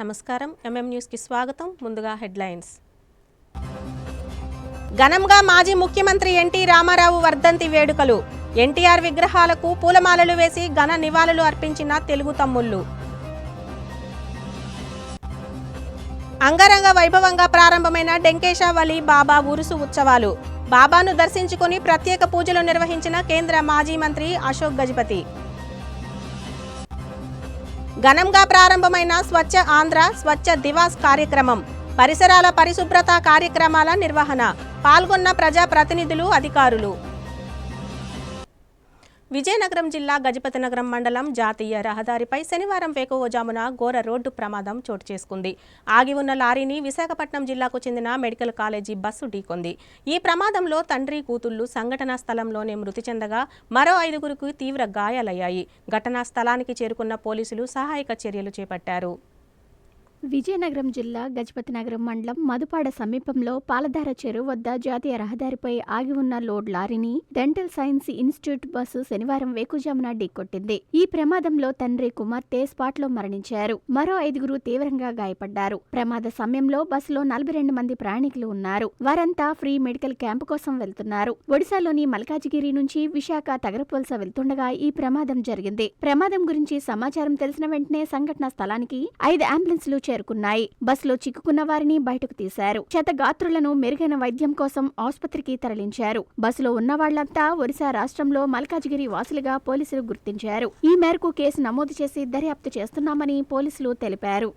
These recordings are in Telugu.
నమస్కారం న్యూస్ కి స్వాగతం. ముందుగా హెడ్లైన్స్. ఘనంగా మాజీ ముఖ్యమంత్రి ఎన్టీ రామారావు వర్ధంతి వేడుకలు. ఎన్టీఆర్ విగ్రహాలకు పూలమాలలు వేసి ఘన నివాళులు అర్పించిన తెలుగు తమ్ముళ్లు. అంగరంగ వైభవంగా ప్రారంభమైన డెంకేశావళి బాబా ఉరుసు ఉత్సవాలు. బాబాను దర్శించుకుని ప్రత్యేక పూజలు నిర్వహించిన కేంద్ర మాజీ మంత్రి అశోక్ గజపతి. ఘనంగా ప్రారంభమైన స్వచ్ఛ ఆంధ్ర స్వచ్ఛ దివాస్ కార్యక్రమం. పరిసరాల పరిశుభ్రత కార్యక్రమాల నిర్వహణ. పాల్గొన్న ప్రజా ప్రతినిధులు, అధికారులు. విజయనగరం జిల్లా గజపతినగరం మండలం జాతీయ రహదారిపై శనివారం వేకువజామున ఘోర రోడ్డు ప్రమాదం చోటు చేసుకుంది. ఆగి ఉన్న లారీని విశాఖపట్నం జిల్లాకు చెందిన మెడికల్ కాలేజీ బస్సు ఢీకొంది. ఈ ప్రమాదంలో తండ్రి కూతుళ్లు సంఘటనా స్థలంలోనే మృతి చెందగా మరో 5గురికి తీవ్ర గాయాలయ్యాయి. ఘటనా స్థలానికి చేరుకున్న పోలీసులు సహాయక చర్యలు చేపట్టారు. విజయనగరం జిల్లా గజపతినగరం మండలం మధుపాడ సమీపంలో పాలధార చెరువు వద్ద జాతీయ రహదారిపై ఆగి ఉన్న లోడ్ లారీని డెంటల్ సైన్స్ ఇన్స్టిట్యూట్ బస్సు శనివారం వేకుజామున ఢీకొట్టింది. ఈ ప్రమాదంలో తండ్రి కుమార్తె స్పాట్లో మరణించారు. మరో 5గురు తీవ్రంగా గాయపడ్డారు. ప్రమాద సమయంలో బస్సులో 42 మంది ప్రయాణికులు ఉన్నారు. వారంతా ఫ్రీ మెడికల్ క్యాంపు కోసం వెళ్తున్నారు. ఒడిశాలోని మల్కాజిగిరి నుంచి విశాఖ తగరపువలస వెళ్తుండగా ఈ ప్రమాదం జరిగింది. ప్రమాదం గురించి సమాచారం తెలిసిన వెంటనే సంఘటనా స్థలానికి 5 అంబులెన్స్లు చేరుకున్నాయి. బస్సులో చిక్కుకున్న వారిని బయటకు తీశారు. క్షతగాత్రులను మెరుగైన వైద్యం కోసం ఆసుపత్రికి తరలించారు. బస్సులో ఉన్న వాళ్లంతా ఒడిశా రాష్ట్రంలో మల్కాజిగిరి వాసులుగా పోలీసులు గుర్తించారు. ఈ మేరకు కేసు నమోదు చేసి దర్యాప్తు చేస్తున్నామని పోలీసులు తెలిపారు.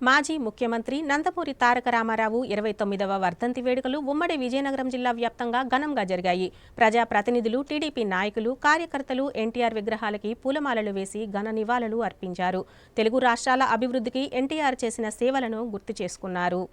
మాజీ ముఖ్యమంత్రి నందమూరి తారక రామారావు 29వ వర్ధంతి వేడుకలు ఉమ్మడి విజయనగరం జిల్లా వ్యాప్తంగా ఘనంగా జరిగాయి. ప్రజా ప్రతినిధులు, టీడీపీ నాయకులు, కార్యకర్తలు ఎన్టీఆర్ విగ్రహాలకి పూలమాలలు వేసి ఘన నివాళులు అర్పించారు. తెలుగు రాష్ట్రాల అభివృద్ధికి ఎన్టీఆర్ చేసిన సేవలను గుర్తు చేసుకున్నారు.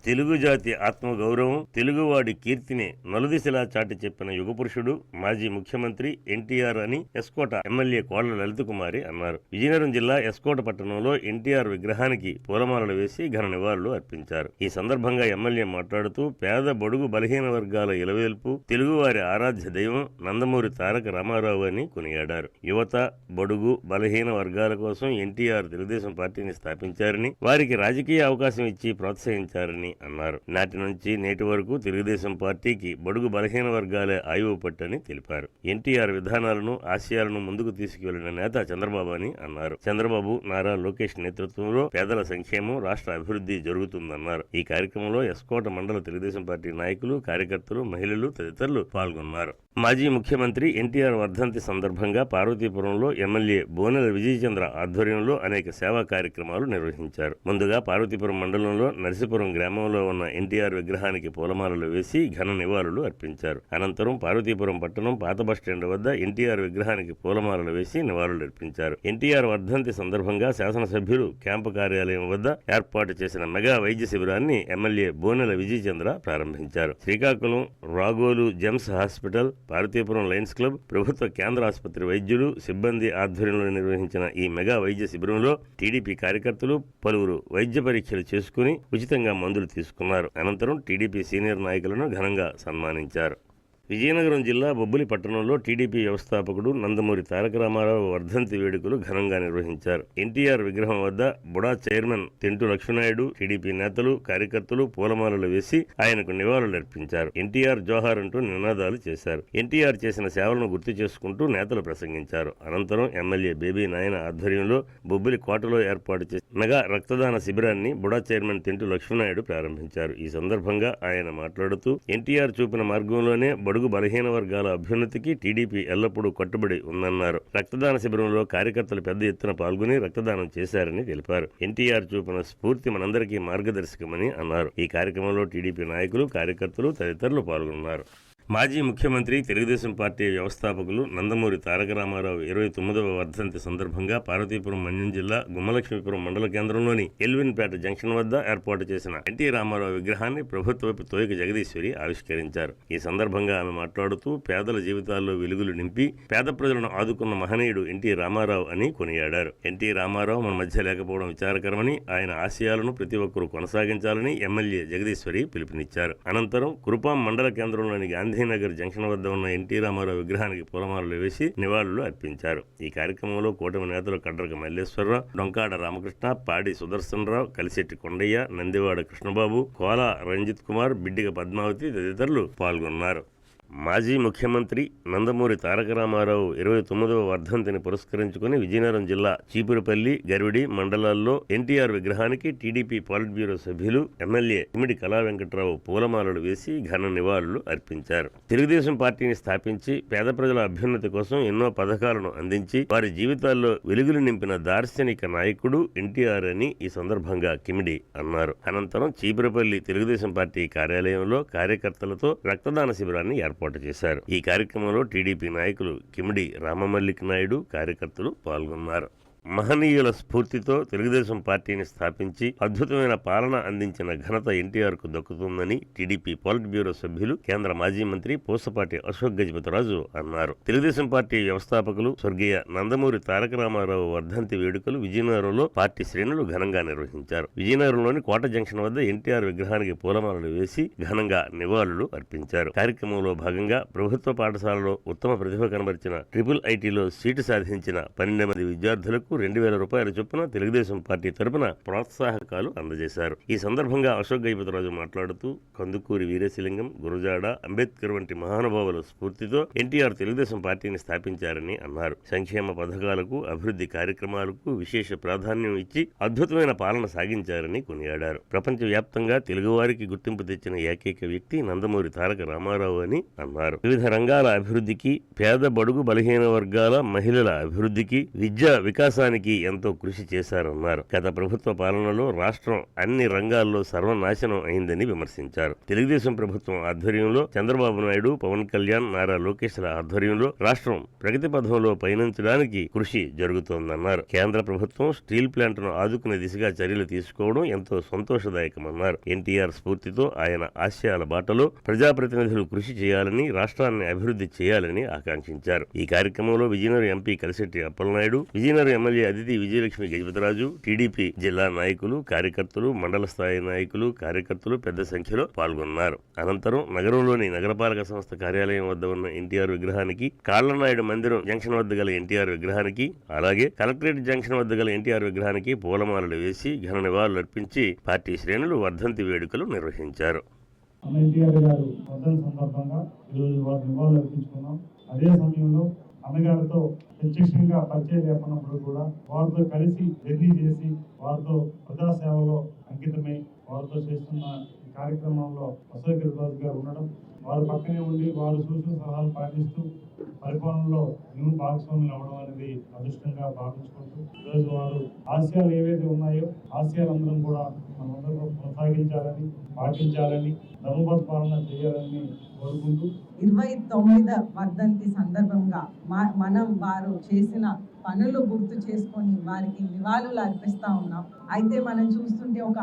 తెలుగు జాతి ఆత్మగౌరవం, తెలుగువాడి కీర్తిని నలుదిశలా చాటి చెప్పిన యుగపురుషుడు మాజీ ముఖ్యమంత్రి ఎన్టీఆర్ అని ఎస్కోట ఎమ్మెల్యే కోళ్ల లలిత కుమారి అన్నారు. విజయనగరం జిల్లా ఎస్కోట పట్టణంలో ఎన్టీఆర్ విగ్రహానికి పూలమాలలు వేసి ఘన నివాళులు అర్పించారు. ఈ సందర్భంగా ఎమ్మెల్యే మాట్లాడుతూ పేద బడుగు బలహీన వర్గాల ఇలవేల్పు, తెలుగువారి ఆరాధ్య దైవం నందమూరి తారక రామారావు అని కొనియాడారు. యువత, బడుగు బలహీన వర్గాల కోసం ఎన్టీఆర్ తెలుగుదేశం పార్టీని స్థాపించారని, వారికి రాజకీయ అవకాశం ఇచ్చి ప్రోత్సహించారని అన్నారు. నాటి నుంచి నేటి వరకు తెలుగుదేశం పార్టీకి బడుగు బలహీన వర్గాలే ఆయువు పట్టని తెలిపారు. ఎన్టీఆర్ విధానాలను, ఆశయాలను ముందుకు తీసుకువెళ్లిన నేత చంద్రబాబు అని అన్నారు. చంద్రబాబు, నారా లోకేష్ నేతృత్వంలో పేదల సంక్షేమం, రాష్ట్ర అభివృద్ధి జరుగుతుందన్నారు. ఈ కార్యక్రమంలో ఎస్కోట మండల తెలుగుదేశం పార్టీ నాయకులు, కార్యకర్తలు, మహిళలు తదితరులు పాల్గొన్నారు. మాజీ ముఖ్యమంత్రి ఎన్టీఆర్ వర్ధంతి సందర్భంగా పార్వతీపురంలో ఎమ్మెల్యే బోనెల విజయచంద్ర ఆధ్వర్యంలో అనేక సేవా కార్యక్రమాలు నిర్వహించారు. ముందుగా పార్వతీపురం మండలంలో నర్సీపురం గ్రామంలో ఉన్న ఎన్టీఆర్ విగ్రహానికి పూలమాలలు వేసి ఘన నివాళులు అర్పించారు. అనంతరం పార్వతీపురం పట్టణం పాత బస్టాండ్ వద్ద ఎన్టీఆర్ విగ్రహానికి పూలమాలలు వేసి నివాళులు అర్పించారు. ఎన్టీఆర్ వర్ధంతి సందర్భంగా శాసనసభ్యులు క్యాంపు కార్యాలయం వద్ద ఏర్పాటు చేసిన మెగా వైద్య శిబిరాన్ని ఎమ్మెల్యే బోనెల విజయచంద్ర ప్రారంభించారు. Srikakulam Ragolu GEMS hospital, Parvathipuram lions club, ప్రభుత్వ కేంద్ర ఆసుపత్రి వైద్యులు, సిబ్బంది ఆధ్వర్యంలో నిర్వహించిన ఈ మెగా వైద్య శిబిరంలో టీడీపీ కార్యకర్తలు పలువురు వైద్య పరీక్షలు చేసుకుని ఉచితంగా మందులు తీసుకున్నారు. అనంతరం టీడీపీ సీనియర్ నాయకులను ఘనంగా సన్మానించారు. విజయనగరం జిల్లా బొబ్బిలి పట్టణంలో టీడీపీ వ్యవస్థాపకుడు నందమూరి తారక రామారావు వర్ధంతి వేడుకలు ఘనంగా నిర్వహించారు. ఎన్టీఆర్ విగ్రహం వద్ద బుడా చైర్మన్ తెంటు లక్ష్మీనాయుడు, టీడీపీ నేతలు, కార్యకర్తలు పూలమాలలు వేసి ఆయనకు నివాళులు అర్పించారు. ఎన్టీఆర్ జోహార్ అంటూ నినాదాలు చేశారు. ఎన్టీఆర్ చేసిన సేవలను గుర్తు చేసుకుంటూ నేతలు ప్రసంగించారు. అనంతరం ఎమ్మెల్యే బేబీ నాయన ఆధ్వర్యంలో బొబ్బిలి కోటలో ఏర్పాటు చేసిన మెగా రక్తదాన శిబిరాన్ని బుడా చైర్మన్ తెంటు లక్ష్మీనాయుడు ప్రారంభించారు. ఈ సందర్భంగా ఆయన మాట్లాడుతూ ఎన్టీఆర్ చూపిన మార్గంలోనే బడుగు బలహీన వర్గాల అభ్యున్నతికి టీడీపీ ఎల్లప్పుడూ కట్టుబడి ఉందన్నారు. రక్తదాన శిబిరంలో కార్యకర్తలు పెద్ద ఎత్తున పాల్గొని రక్తదానం చేశారని తెలిపారు. ఎన్టీఆర్ చూపిన స్ఫూర్తి మనందరికీ మార్గదర్శకమని అన్నారు. ఈ కార్యక్రమంలో టీడీపీ నాయకులు, కార్యకర్తలు తదితరులు పాల్గొన్నారు. మాజీ ముఖ్యమంత్రి, తెలుగుదేశం పార్టీ వ్యవస్థాపకులు నందమూరి తారక రామారావు 29వ వర్ధంతి సందర్భంగా పార్వతీపురం మన్యం జిల్లా గుమ్మలక్ష్మీపురం మండల కేంద్రంలోని ఎల్విన్పేట జంక్షన్ వద్ద ఏర్పాటు చేసిన ఎన్టీ రామారావు విగ్రహాన్ని ప్రభుత్వపు తోయక జగదీశ్వరి ఆవిష్కరించారు. ఈ సందర్భంగా ఆమె మాట్లాడుతూ పేదల జీవితాల్లో వెలుగులు నింపి పేద ప్రజలను ఆదుకున్న మహనీయుడు ఎన్టీ రామారావు అని కొనియాడారు. ఎన్టీ రామారావు మన మధ్య లేకపోవడం విచారకరమని, ఆయన ఆశయాలను ప్రతి ఒక్కరూ కొనసాగించాలని ఎమ్మెల్యే జగదీశ్వరి పిలుపునిచ్చారు. అనంతరం కురుపాం మండల కేంద్రంలోని గాంధీ గాంధీనగర్ జంక్షన్ వద్ద ఉన్న ఎన్టీ రామారావు విగ్రహానికి పూలమాలలు వేసి నివాళులు అర్పించారు. ఈ కార్యక్రమంలో కూటమి నేతలు కడ్రక మల్లేశ్వరరావు, డొంకాడ రామకృష్ణ, పాడి సుదర్శనరావు, కలిశెట్టి కొండయ్య, నందివాడ కృష్ణబాబు, కోల రంజిత్ కుమార్, బిడ్డిగ పద్మావతి తదితరులు పాల్గొన్నారు. మాజీ ముఖ్యమంత్రి నందమూరి తారక రామారావు 29వ వర్ధంతిని పురస్కరించుకుని విజయనగరం జిల్లా చీపురుపల్లి, గరివిడి మండలాల్లో ఎన్టీఆర్ విగ్రహానికి టీడీపీ పాలిట్ బ్యూరో సభ్యులు, ఎమ్మెల్యే ఇమిడి కళా వెంకట్రావు పూలమాలలు వేసి ఘన నివాళులు అర్పించారు. తెలుగుదేశం పార్టీని స్థాపించి పేద ప్రజల అభ్యున్నతి కోసం ఎన్నో పథకాలను అందించి వారి జీవితాల్లో వెలుగులు నింపిన దార్శనిక నాయకుడు ఎన్టీఆర్ అని ఈ సందర్భంగా కిమిడి అన్నారు. అనంతరం చీపురుపల్లి తెలుగుదేశం పార్టీ కార్యాలయంలో కార్యకర్తలతో రక్తదాన శిబిరాన్ని ఏర్పాటు చేశారు. ఈ కార్యక్రమంలో టీడీపీ నాయకులు కిమిడి రామమల్లిక్ నాయుడు, కార్యకర్తలు పాల్గొన్నారు. మహనీయుల స్ఫూర్తితో తెలుగుదేశం పార్టీని స్థాపించి అద్భుతమైన పాలన అందించిన ఘనత ఎన్టీఆర్ కు దక్కుతుందని టీడీపీ పాలిట్ బ్యూరో సభ్యులు, కేంద్ర మాజీ మంత్రి పూసపాటి అశోక్ గజపతిరాజు అన్నారు. తెలుగుదేశం పార్టీ వ్యవస్థాపకులు స్వర్గీయ నందమూరి తారక రామారావు వర్ధంతి వేడుకలు విజయనగరంలో పార్టీ శ్రేణులు ఘనంగా నిర్వహించారు. విజయనగరంలోని కోట జంక్షన్ వద్ద ఎన్టీఆర్ విగ్రహానికి పూలమాలలు వేసి ఘనంగా నివాళులు అర్పించారు. కార్యక్రమంలో భాగంగా ప్రభుత్వ పాఠశాలలో ఉత్తమ ప్రతిభ కనబరిచిన IIITలో సీటు సాధించిన 12 మంది విద్యార్థులకు 2,000 రూపాయల చొప్పున తెలుగుదేశం పార్టీ తరపున ప్రోత్సాహకాలు అందజేశారు. ఈ సందర్భంగా అశోక్ గజపతిరాజు మాట్లాడుతూ కందుకూరి వీరేశలింగం, గురజాడ, అంబేద్కర్ వంటి మహానుభావుల స్ఫూర్తితో ఎన్టీఆర్ తెలుగుదేశం పార్టీని స్థాపించారని అన్నారు. సంక్షేమ పథకాలకు, అభివృద్ధి కార్యక్రమాలకు విశేష ప్రాధాన్యం ఇచ్చి అద్భుతమైన పాలన సాగించారని కొనియాడారు. ప్రపంచవ్యాప్తంగా తెలుగువారికి గుర్తింపు తెచ్చిన ఏకైక వ్యక్తి నందమూరి తారక రామారావు అని అన్నారు. వివిధ రంగాల అభివృద్ధికి, పేద బడుగు బలహీన వర్గాల మహిళల అభివృద్ధికి, విద్యా వికాసానికి ఎంతో కృషి చేశారన్నారు. గత ప్రభుత్వ పాలనలో రాష్ట్రం అన్ని రంగాల్లో సర్వనాశనం అయిందని విమర్శించారు. తెలుగుదేశం ప్రభుత్వం ఆధ్వర్యంలో చంద్రబాబు నాయుడు, పవన్ కళ్యాణ్, నారా లోకేష్ల ఆధ్వర్యంలో రాష్ట్రం ప్రగతి పథంలో పయనించడానికి కృషి జరుగుతోందన్నారు. కేంద్ర ప్రభుత్వం స్టీల్ ప్లాంట్ను ఆదుకునే దిశగా చర్యలు తీసుకోవడం ఎంతో సంతోషదాయకమన్నారు. ఎన్టీఆర్ స్ఫూర్తితో ఆయన ఆశయాల బాటలో ప్రజాప్రతినిధులు కృషి చేయాలని, రాష్ట్రాన్ని అభివృద్ధి చేయాలని ఆకాంక్షించారు. ఈ కార్యక్రమంలో Vizianagaram MP Kalisetti Appalanaidu, Vizianagaram MLA Aditi Vijayalakshmi Gajapathiraju, TDP జిల్లా నాయకులు, కార్యకర్తలు, మండల స్థాయి నాయకులు, కార్యకర్తలు పెద్ద సంఖ్యలో పాల్గొన్నారు. అనంతరం నగరంలోని నగరపాలక సంస్థ కార్యాలయం వద్ద ఉన్న ఎన్టీఆర్ విగ్రహానికి, కాళ్ళనాయుడు మందిరం జంక్షన్ వద్ద గల ఎన్టీఆర్ విగ్రహానికి, అలాగే కలెక్టరేట్ జంక్షన్ వద్ద గల ఎన్టీఆర్ విగ్రహానికి పూలమాలలు వేసి ఘన నివాళులు అర్పించి పార్టీ శ్రేణులు వర్ధంతి వేడుకలు నిర్వహించారు. అదే సమయంలో అన్నగారితో ప్రత్యక్షంగా పరిచయం లేకున్నప్పుడు కూడా వారితో కలిసి జర్నీ చేసి వారితో ప్రజాసేవలో అంకితమై వారితో చేస్తున్న ఈ కార్యక్రమంలో అశోక్ గజపతిరాజు గారు ఉండడం, వారి పక్కనే ఉండి వారు సూచన సలహాలు పాటిస్తూ పరిపాలనలో మేము భాగస్వాములు అవ్వడం అనేది అదృష్టంగా భావించుకుంటూ ఈరోజు వారు ఆశయాలు ఏవైతే ఉన్నాయో ఆశయాలందరం కూడా మనందరూ కొనసాగించాలని, పాటించాలని, ధర్మబద్ధ పాలన చేయాలని కోరుకుంటూ 29వ వర్ధంతి సందర్భంగా మనం వారు చేసిన పనులు గుర్తు చేసుకొని వారికి నివాళులు అర్పిస్తా ఉన్నాం. అయితే మనం చూస్తుంటే ఒక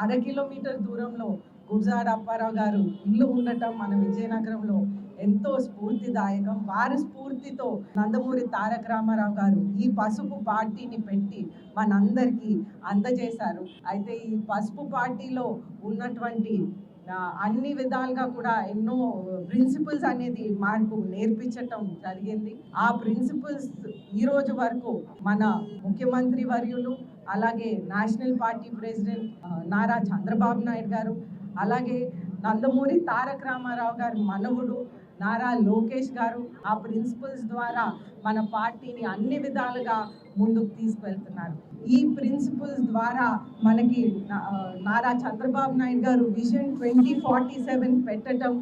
అర కిలోమీటర్ దూరంలో గురజాడ అప్పారావు గారు ఇల్లు ఉండటం మన విజయనగరంలో ఎంతో స్ఫూర్తిదాయకం. వారి స్ఫూర్తితో నందమూరి తారక రామారావు గారు ఈ పసుపు పార్టీని పెట్టి మనందరికీ అందజేశారు. అయితే ఈ పసుపు పార్టీలో ఉన్నటువంటి అన్ని విధాలుగా కూడా ఎన్నో ప్రిన్సిపల్స్ అనేది మాకు నేర్పించటం జరిగింది. ఆ ప్రిన్సిపల్స్ ఈ రోజు వరకు మన ముఖ్యమంత్రి వర్యులు, అలాగే national party president Nara Chandrababu Naidu గారు, అలాగే నందమూరి తారక రామారావు గారు మనవుడు నారా లోకేష్ గారు ఆ ప్రిన్సిపల్స్ ద్వారా మన పార్టీని అన్ని విధాలుగా ముందుకు తీసుకెళ్తున్నారు. ఈ ప్రిన్సిపల్స్ ద్వారా మనకి నారా చంద్రబాబు నాయుడు గారు విజన్ 2047 పెట్టడం,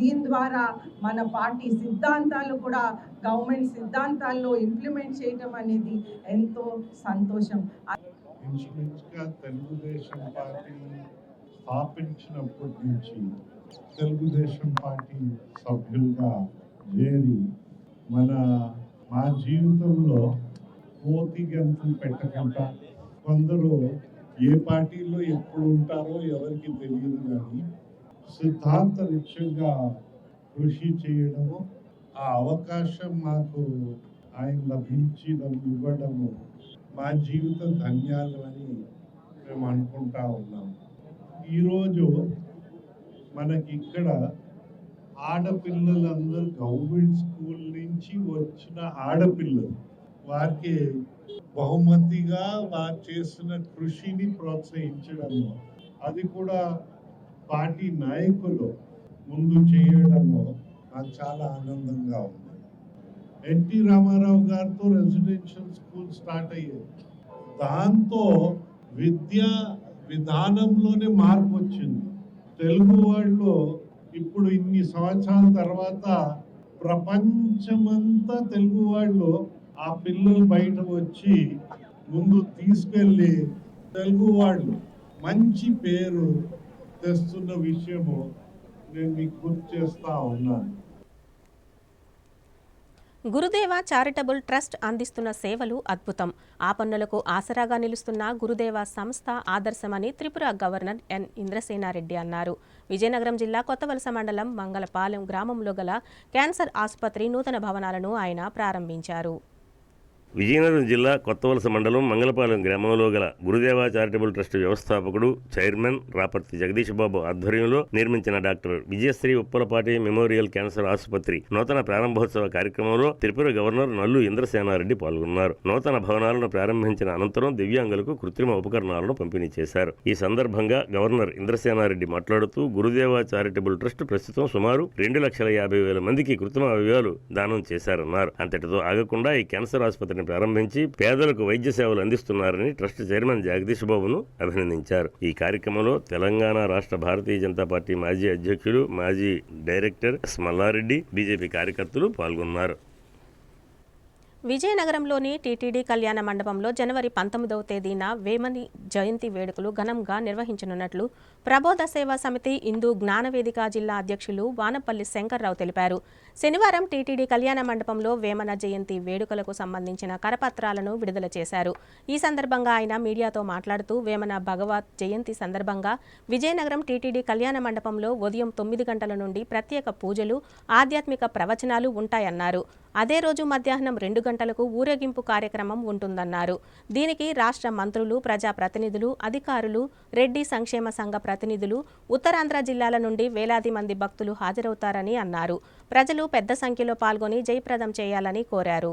దీని ద్వారా మన పార్టీ సిద్ధాంతాలు కూడా గవర్నమెంట్ సిద్ధాంతాల్లో ఇంప్లిమెంట్ చేయడం అనేది ఎంతో సంతోషం. తెలుగుదేశం పార్టీ స్థాపించినప్పటి నుంచి తెలుగుదేశం పార్టీ సభ్యులుగా చేరి మా జీవితంలో కోతి గంతులు పెట్టకుండా, కొందరు ఏ పార్టీలో ఎప్పుడు ఉంటారో ఎవరికి తెలియదు, కానీ సిద్ధాంత రీత్యంగా కృషి చేయడము, ఆ అవకాశం మాకు ఆయన ఇవ్వడము మా జీవిత ధన్యాలు అని మేము అనుకుంటా ఉన్నాం. ఈరోజు మనకి ఇక్కడ ఆడపిల్లలందరూ గవర్నమెంట్ స్కూల్ నుంచి వచ్చిన ఆడపిల్లలు వారికి బహుమతిగా వారు చేసిన కృషిని ప్రోత్సహించడము, అది కూడా పార్టీ నాయకులు ముందు చేయడము నాకు చాలా ఆనందంగా ఉంది. ఎన్టీ రామారావు గారితో రెసిడెన్షియల్ స్కూల్ స్టార్ట్ అయ్యేది. దాంతో విద్యా విధానంలోనే మార్పు వచ్చింది. తెలుగు వాళ్ళు ఇప్పుడు ఇన్ని సంవత్సరాల తర్వాత ప్రపంచమంతా తెలుగు వాళ్ళు ఆ పిల్లలు బయట వచ్చి ముందు తీసుకెళ్ళి తెలుగు వాళ్ళు మంచి పేరు తెస్తున్న విషయము నేను మీకు గుర్తు చేస్తా ఉన్నాను. గురుదేవ చారిటబుల్ ట్రస్ట్ అందిస్తున్న సేవలు అద్భుతం. ఆపన్నులకు ఆసరాగా నిలుస్తున్న గురుదేవ సంస్థ ఆదర్శమని త్రిపుర గవర్నర్ ఎన్ ఇంద్రసేనారెడ్డి అన్నారు. విజయనగరం జిల్లా కొత్తవలస మండలం మంగళపాలెం గ్రామంలో గల క్యాన్సర్ ఆసుపత్రి నూతన భవనాలను ఆయన ప్రారంభించారు. విజయనగరం జిల్లా కొత్తవలస మండలం మంగళపాలెం గ్రామంలో గల గురుదేవ చారిటబుల్ ట్రస్ట్ వ్యవస్థాపకుడు చైర్మన్ రాపర్తి జగదీష్ బాబు ఆధ్వర్యంలో నిర్మించిన doctor Vijayasri Uppalapati memorial cancer ఆసుపత్రి నూతన ప్రారంభోత్సవ కార్యక్రమంలో త్రిపుర గవర్నర్ నల్లు ఇంద్రసేనారెడ్డి పాల్గొన్నారు. నూతన భవనాలను ప్రారంభించిన అనంతరం దివ్యాంగులకు కృత్రిమ ఉపకరణాలను పంపిణీ చేశారు. ఈ సందర్భంగా గవర్నర్ ఇంద్రసేనారెడ్డి మాట్లాడుతూ గురుదేవ చారిటబుల్ ట్రస్ట్ ప్రస్తుతం సుమారు 2,50,000 మందికి కృత్రిమ అవయవాలు దానం చేశారన్నారు. అంతటితో ఆగకుండా ఈ క్యాన్సర్ ఆసుపత్రిని ప్రారంభించి పేదలకు వైద్య సేవలు అందిస్తున్నారని ట్రస్ట్ చైర్మన్ జగదీష్ బాబును అభినందించారు. ఈ కార్యక్రమంలో తెలంగాణ రాష్ట్ర భారతీయ జనతా పార్టీ మాజీ అధ్యక్షుడు, మాజీ డైరెక్టర్ ఎస్ మల్లారెడ్డి, బీజేపీ కార్యకర్తలు పాల్గొన్నారు. విజయనగరంలోని టీటీడీ కళ్యాణ మండపంలో జనవరి 19వ తేదీన వేమని జయంతి వేడుకలు ఘనంగా నిర్వహించనున్నట్లు ప్రబోధ సేవా సమితి హిందూ జ్ఞానవేదిక జిల్లా అధ్యక్షులు వానపల్లి శంకర్రావు తెలిపారు. శనివారం టీటీడీ కళ్యాణ మండపంలో వేమన జయంతి వేడుకలకు సంబంధించిన కరపత్రాలను విడుదల చేశారు. ఈ సందర్భంగా ఆయన మీడియాతో మాట్లాడుతూ వేమన భగవత్ జయంతి సందర్భంగా విజయనగరం టీటీడీ కళ్యాణ మండపంలో ఉదయం 9 గంటల నుండి ప్రత్యేక పూజలు, ఆధ్యాత్మిక ప్రవచనాలు ఉంటాయన్నారు. అదే రోజు మధ్యాహ్నం 2 గంటలకు ఊరేగింపు కార్యక్రమం ఉంటుందన్నారు. దీనికి రాష్ట్ర మంత్రులు, ప్రజాప్రతినిధులు, అధికారులు, రెడ్డి సంక్షేమ సంఘ ప్రతినిధులు, ఉత్తరాంధ్ర జిల్లాల నుండి వేలాది మంది భక్తులు హాజరవుతారని అన్నారు. ప్రజలు పెద్ద సంఖ్యలో పాల్గొని జయప్రదం చేయాలని కోరారు.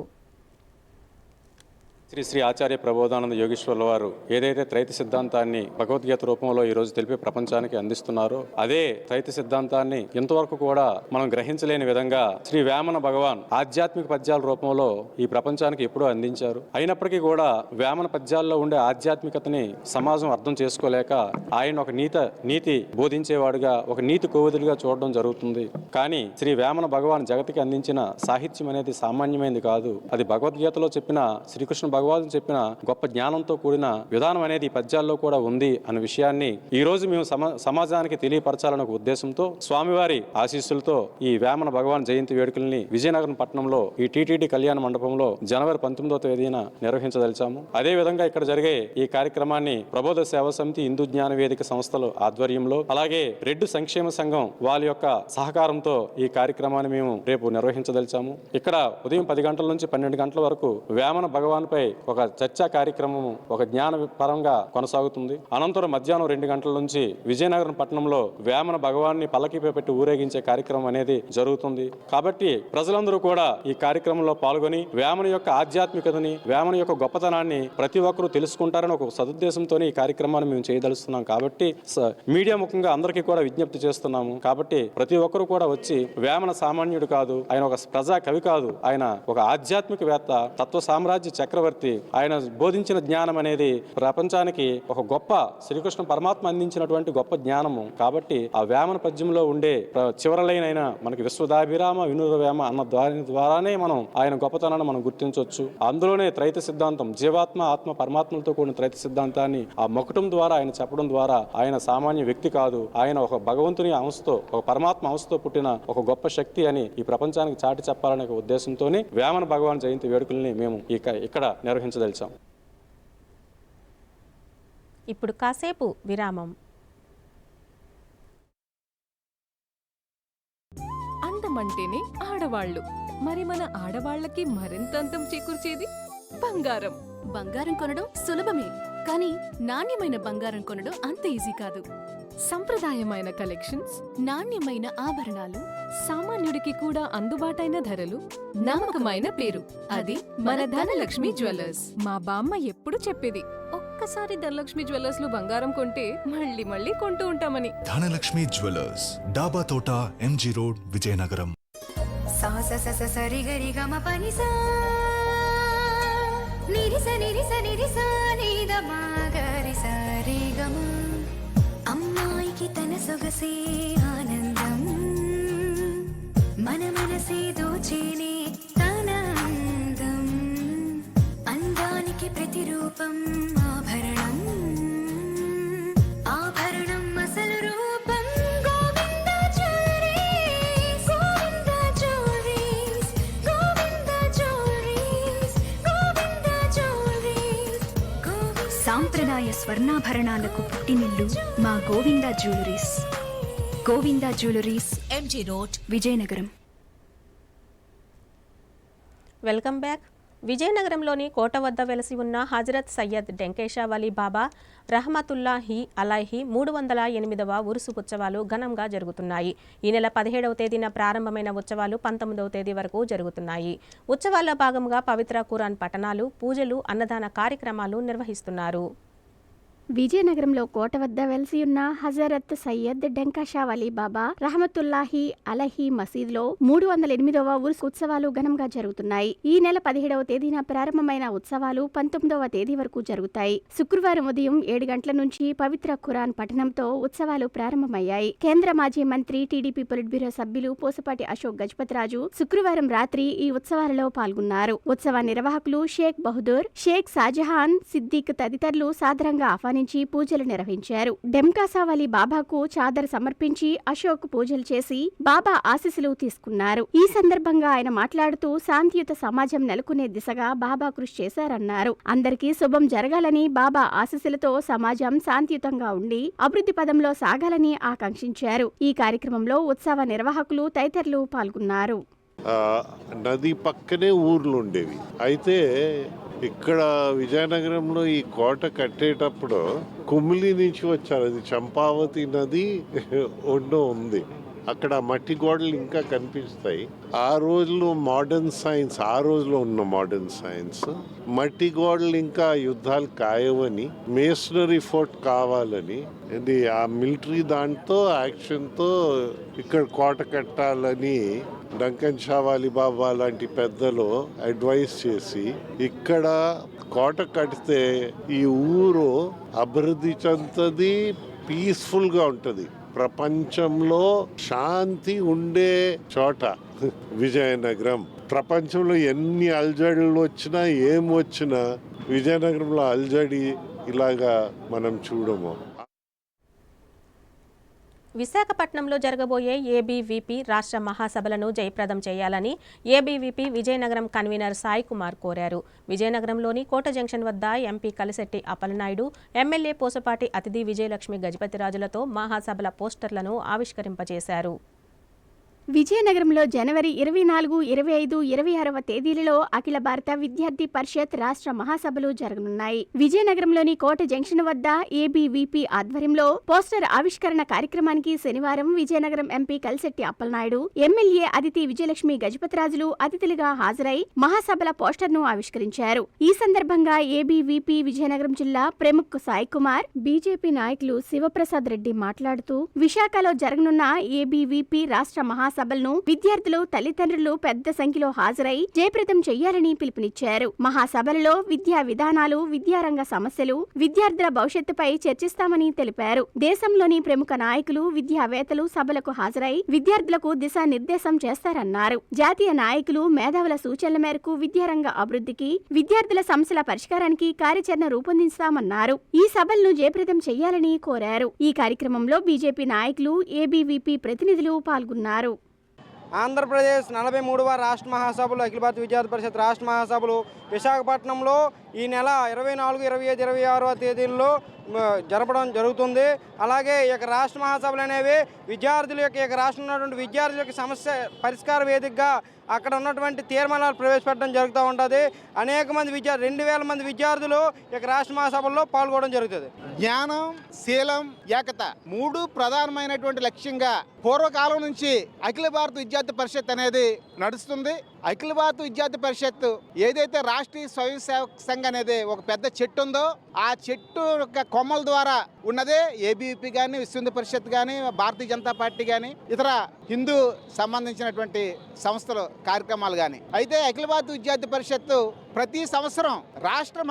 శ్రీ శ్రీ ఆచార్య ప్రబోధానంద యోగేశ్వర్ల వారు ఏదైతే త్రైత సిద్ధాంతాన్ని భగవద్గీత రూపంలో ఈ రోజు తెలిపి ప్రపంచానికి అందిస్తున్నారో అదే త్రైత సిద్ధాంతాన్ని ఇంతవరకు కూడా మనం గ్రహించలేని విధంగా శ్రీ వేమన భగవాన్ ఆధ్యాత్మిక పద్యాల రూపంలో ఈ ప్రపంచానికి ఎప్పుడూ అందించారు. అయినప్పటికీ కూడా వేమన పద్యాల్లో ఉండే ఆధ్యాత్మికతని సమాజం అర్థం చేసుకోలేక ఆయన ఒక నీతి బోధించేవాడుగా, ఒక నీతి కోవిదులుగా చూడడం జరుగుతుంది. కానీ శ్రీ వేమన భగవాన్ జగతికి అందించిన సాహిత్యం అనేది సామాన్యమైనది కాదు. అది భగవద్గీతలో చెప్పిన శ్రీకృష్ణ భగవాన్ చెప్పిన గొప్ప జ్ఞానంతో కూడిన విధానం అనేది ఈ పద్యాల్లో కూడా ఉంది అనే విషయాన్ని ఈ రోజు మేము సమాజానికి తెలియపరచాలనే ఒక ఉద్దేశంతో స్వామివారి ఆశీస్సులతో ఈ వేమన భగవాన్ జయంతి వేడుకల్ని విజయనగరం పట్టణంలో ఈ టీటీడీ కళ్యాణ మండపంలో జనవరి 19వ తేదీన నిర్వహించదలిచాము. అదే విధంగా ఇక్కడ జరిగే ఈ కార్యక్రమాన్ని ప్రబోధ సేవా సమితి, హిందూ జ్ఞాన వేదిక సంస్థల ఆధ్వర్యంలో, అలాగే రెడ్డి సంక్షేమ సంఘం వాళ్ళ యొక్క సహకారంతో ఈ కార్యక్రమాన్ని మేము రేపు నిర్వహించదలిచాము. ఇక్కడ ఉదయం 10 గంటల నుంచి 12 గంటల వరకు వేమన భగవాన్ పై ఒక చర్చా కార్యక్రమం ఒక జ్ఞాన పరంగా కొనసాగుతుంది. అనంతరం మధ్యాహ్నం 2 గంటల నుంచి విజయనగరం పట్టణంలో వేమన భగవాన్ని పల్లకిపై పెట్టి ఊరేగించే కార్యక్రమం అనేది జరుగుతుంది. కాబట్టి ప్రజలందరూ కూడా ఈ కార్యక్రమంలో పాల్గొని వేమన యొక్క ఆధ్యాత్మికతని, వేమన యొక్క గొప్పతనాన్ని ప్రతి ఒక్కరూ తెలుసుకుంటారని ఒక సదుద్దేశంతోనే ఈ కార్యక్రమాన్ని మేము చేయదలుస్తున్నాం. కాబట్టి మీడియా ముఖంగా అందరికీ కూడా విజ్ఞప్తి చేస్తున్నాము. కాబట్టి ప్రతి ఒక్కరూ కూడా వచ్చి వేమన సామాన్యుడు కాదు, ఆయన ఒక ప్రజా కవి కాదు, ఆయన ఒక ఆధ్యాత్మికవేత్త, తత్వ సామ్రాజ్య చక్రవర్తి. ఆయన బోధించిన జ్ఞానం అనేది ప్రపంచానికి ఒక గొప్ప శ్రీకృష్ణ పరమాత్మ అందించినటువంటి గొప్ప జ్ఞానము. కాబట్టి ఆ వేమన పద్యంలో ఉండే చివరలైన మనకి విశ్వదాభిరామ వినూద వేమ అన్న ద్వారానే మనం ఆయన గొప్పతనాన్ని మనం గుర్తించవచ్చు. అందులోనే త్రైత సిద్ధాంతం, జీవాత్మ, ఆత్మ, పరమాత్మలతో కూడిన త్రైత సిద్ధాంతాన్ని ఆ మొక్కటం ద్వారా, ఆయన చెప్పడం ద్వారా ఆయన సామాన్య వ్యక్తి కాదు, ఆయన ఒక భగవంతుని అంశతో, ఒక పరమాత్మ అంశతో పుట్టిన ఒక గొప్ప శక్తి అని ఈ ప్రపంచానికి చాటి చెప్పాలనే ఉద్దేశంతోనే వేమన భగవాన్ జయంతి వేడుకల్ని మేము ఇక్కడ నిర్వహించదలిచాం. ఇప్పుడు కాసేపు విరామం. అందమంటేనే ఆడవాళ్ళు, మరి మన ఆడవాళ్ళకి మరింత అందం చేకూర్చేది బంగారం. బంగారం కొనడం సులభమే, కానీ నాణ్యమైన బంగారం కొనడం అంత ఈజీ కాదు. సంప్రదాయమైన కలెక్షన్స్, నాణ్యమైన ఆభరణాలు, సామాన్యుడికి కూడా అందుబాటైన ధరలు, నమ్మకమైన పేరు, అది మన ధనలక్ష్మి జ్యువెలర్స్. మా బామ్మ ఎప్పుడు చెప్పేది, ఒక్కసారి ధనలక్ష్మి జ్యువెలర్స్ లో బంగారం కొంటే మళ్ళీ మళ్ళీ కొంటూ ఉంటామని. ధనలక్ష్మి జ్యువెలర్స్, డాబా తోట, ఎంజీ రోడ్, విజయనగరం. సా స స స సరి గరి గమ పని సా నిరి స నిరి స నిరి స ని ద మా గరి స రి గమ. అమ్మాయికి తన సొగసే ఆనందం, మన మనసే దోచేనే తన అందం. అందానికి ప్రతిరూపం ఆభరణం, ఆభరణం అసలు రూపం. Govinda jewelleries, Govinda jewelleries, Govinda jewelleries, Govinda jewelleries. సాంప్రదాయ స్వర్ణాభరణాలకు పుట్టినిల్లు మా Govinda jewelleries. Govinda jewelleries, MG road, Vizianagaram. Welcome back. విజయనగరంలోని కోట వద్ద వెలసి ఉన్న హజరత్ సయ్యద్ డెంకేషా వలీ బాబా రహమతుల్లాహి అలైహి 308వ ఉరుసు ఉత్సవాలు ఘనంగా జరుగుతున్నాయి. ఈ నెల 17వ తేదీన ప్రారంభమైన ఉత్సవాలు 19వ తేదీ వరకు జరుగుతున్నాయి. ఉత్సవాల్లో భాగంగా పవిత్ర ఖురాన్ పఠనాలు, పూజలు, అన్నదాన కార్యక్రమాలు నిర్వహిస్తున్నారు. విజయనగరంలో కోట వద్ద వెలిసి ఉన్న హజరత్ సయ్యద్ డెంకాషా వలీ బాబా రహమతుల్లాహి అలహి మసీద్లో 308వ ఉర్స్ ఉత్సవాలు ఘనంగా జరుగుతున్నాయి. ఈ నెల 17వ తేదీన ప్రారంభమైన ఉత్సవాలు 19వ తేదీ వరకు జరుగుతాయి. శుక్రవారం ఉదయం 7 గంటల నుంచి పవిత్ర ఖురాన్ పఠనంతో ఉత్సవాలు ప్రారంభమయ్యాయి. కేంద్ర మాజీ మంత్రి, టీడీపీ పొలిట్ బ్యూరో సభ్యులు పోసపాటి అశోక్ గజపతిరాజు శుక్రవారం రాత్రి ఈ ఉత్సవాలలో పాల్గొన్నారు. ఉత్సవ నిర్వాహకులు షేక్ బహదూర్, షేక్ షాజహాన్ సిద్దిక్ తదితరులు సాదరంగా ఆహ్వానించారు, పూజలు నిర్వహించారు. డెంకాషా వలీ బాబాకు చాదర్ సమర్పించి అశోక్ పూజలు చేసి బాబా ఆశీస్సులు తీసుకున్నారు. ఈ సందర్భంగా ఆయన మాట్లాడుతూ శాంతియుత సమాజం నెలకొనే దిశగా బాబా కృషి చేశారన్నారు. అందరికీ శుభం జరగాలని, బాబా ఆశీస్సులతో సమాజం శాంతియుతంగా ఉండి అభివృద్ధి పదంలో సాగాలని ఆకాంక్షించారు. ఈ కార్యక్రమంలో ఉత్సవ నిర్వాహకులు తదితరులు పాల్గొన్నారు. నది పక్కనే ఊర్లు ఉండేవి. అయితే ఇక్కడ విజయనగరంలో ఈ కోట కట్టేటప్పుడు కుమిలి నుంచి వచ్చారు. అది చంపావతి నది ఒడ్డు ఉంది. అక్కడ మట్టి గోడలు ఇంకా కనిపిస్తాయి. ఆ రోజులో ఉన్న మోడర్న్ సైన్స్ మట్టి గోడలు ఇంకా యుద్ధాలు కాయవని, మేసనరీ ఫోర్ట్ కావాలని, ఇది ఆ మిలిటరీ దాంతో యాక్షన్తో ఇక్కడ కోట కట్టాలని డంకన్ షా వలీ బాబా లాంటి పెద్దలు అడ్వైస్ చేసి ఇక్కడ కోట కడితే ఈ ఊరు అభివృద్ధి చెందుతుంది, పీస్ఫుల్గా ఉంటుంది. ప్రపంచంలో శాంతి ఉండే చోట విజయనగరం. ప్రపంచంలో ఎన్ని అల్జడులు వచ్చినా ఏం వచ్చినా విజయనగరంలో అల్జడి ఇలాగా మనం చూడము. విశాఖపట్నంలో జరగబోయే ఏబీవీపీ రాష్ట్ర మహాసభలను జయప్రదం చేయాలని ఏబీవీపీ విజయనగరం కన్వీనర్ సాయి కుమార్ కోరారు. విజయనగరంలోని కోట జంక్షన్ వద్ద ఎంపీ కలిశెట్టి అప్పలనాయుడు, ఎమ్మెల్యే పోసపాటి అతిథి విజయలక్ష్మి గజపతిరాజులతో మహాసభల పోస్టర్లను ఆవిష్కరింపజేశారు. విజయనగరంలో జనవరి 24, 25, 26వ తేదీలలో అఖిల భారత విద్యార్థి పరిషత్ రాష్ట్ర మహాసభలు జరగనున్నాయి. విజయనగరంలోని కోట జంక్షన్ వద్ద ఏబీవీపీ ఆధ్వర్యంలో పోస్టర్ ఆవిష్కరణ కార్యక్రమానికి శనివారం విజయనగరం ఎంపీ కలిశెట్టి అప్పలనాయుడు, ఎమ్మెల్యే అతిథి విజయలక్ష్మి గజపతిరాజులు అతిథులుగా హాజరై మహాసభల పోస్టర్ను ఆవిష్కరించారు. ఈ సందర్భంగా ఏబీవీపీ విజయనగరం జిల్లా ప్రముఖ్ సాయి కుమార్, బీజేపీ నాయకులు శివప్రసాద్ రెడ్డి మాట్లాడుతూ విశాఖలో జరగనున్న ఏబీవీపీ రాష్ట్ర మహాసభలను విద్యార్థులు, తల్లిదండ్రులు పెద్ద సంఖ్యలో హాజరై జయప్రదం చేయాలని పిలుపునిచ్చారు. మహాసభలలో విద్యా విధానాలు, విద్యారంగ సమస్యలు, విద్యార్థుల భవిష్యత్తుపై చర్చిస్తామని తెలిపారు. దేశంలోని ప్రముఖ నాయకులు, విద్యావేత్తలు సభలకు హాజరై విద్యార్థులకు దిశానిర్దేశం చేస్తారన్నారు. జాతీయ నాయకులు, మేధావుల సూచనల మేరకు విద్యారంగ అభివృద్ధికి, విద్యార్థుల సమస్యల పరిష్కారానికి కార్యాచరణ రూపొందిస్తామన్నారు. ఈ సభలను జయప్రదం చేయాలని కోరారు. ఈ కార్యక్రమంలో బీజేపీ నాయకులు, ఏబీవీపీ ప్రతినిధులు పాల్గొన్నారు. ఆంధ్రప్రదేశ్ 43వ రాష్ట్ర మహాసభలు, అఖిల భారత విద్యార్థి పరిషత్ రాష్ట్ర మహాసభలు విశాఖపట్నంలో ఈ నెల 24, 25, 26వ తేదీల్లో జరపడం జరుగుతుంది. అలాగే ఈ యొక్క రాష్ట్ర మహాసభలు అనేవి విద్యార్థుల యొక్క రాష్ట్రంలో ఉన్నటువంటి విద్యార్థుల యొక్క సమస్య పరిష్కార వేదికగా అక్కడ ఉన్నటువంటి తీర్మానాలు ప్రవేశపెట్టడం జరుగుతూ ఉంటుంది. అనేక మంది 2000 మంది విద్యార్థులు ఇక రాష్ట్ర మహాసభల్లో పాల్గొనడం జరుగుతుంది. జ్ఞానం, శీలం, ఏకత 3 ప్రధానమైనటువంటి లక్ష్యంగా పూర్వకాలం నుంచి అఖిల భారత విద్యార్థి పరిషత్ అనేది నడుస్తుంది. అఖిల భారత విద్యార్థి పరిషత్ ఏదైతే రాష్ట్రీయ స్వయం సేవక సంఘ్ అనేది ఒక పెద్ద చెట్టు ఉందో ఆ చెట్టు యొక్క కొమ్మల ద్వారా ఉన్నదే ఏబీవీపీ కానీ, విశ్వ హిందూ పరిషత్ కానీ, భారతీయ జనతా పార్టీ కానీ, ఇతర హిందూ సంబంధించినటువంటి సంస్థలు కార్యక్రమాలు కానీ. అయితే అఖిల భారత విద్యార్థి పరిషత్ ప్రతి సంవత్సరం రాష్ట్ర